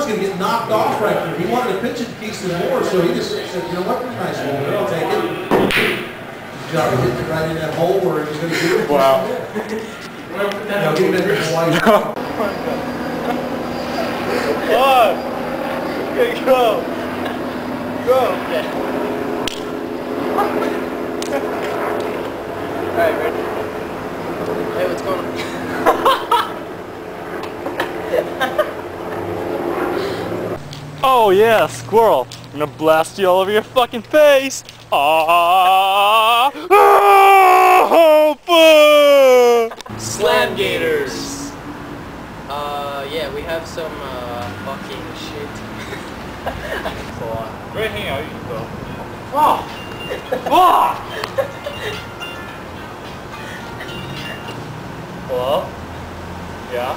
was going to get knocked off right there. He wanted to pitch it to Keystone Moore, so he just said, you know what, nice one, I'll take it. Good job of hitting it right in that hole where he was going to do it. Wow. Now get him in the Hawaii. One. Good, go. Go. Alright, ready? Hey, what's going on? Oh yeah, squirrel. I'm gonna blast you all over your fucking face. Ah! Oh, Slam Gators! Yeah, we have some, fucking shit. Right here, you go. Fuck! Fuck! Hello? Yeah?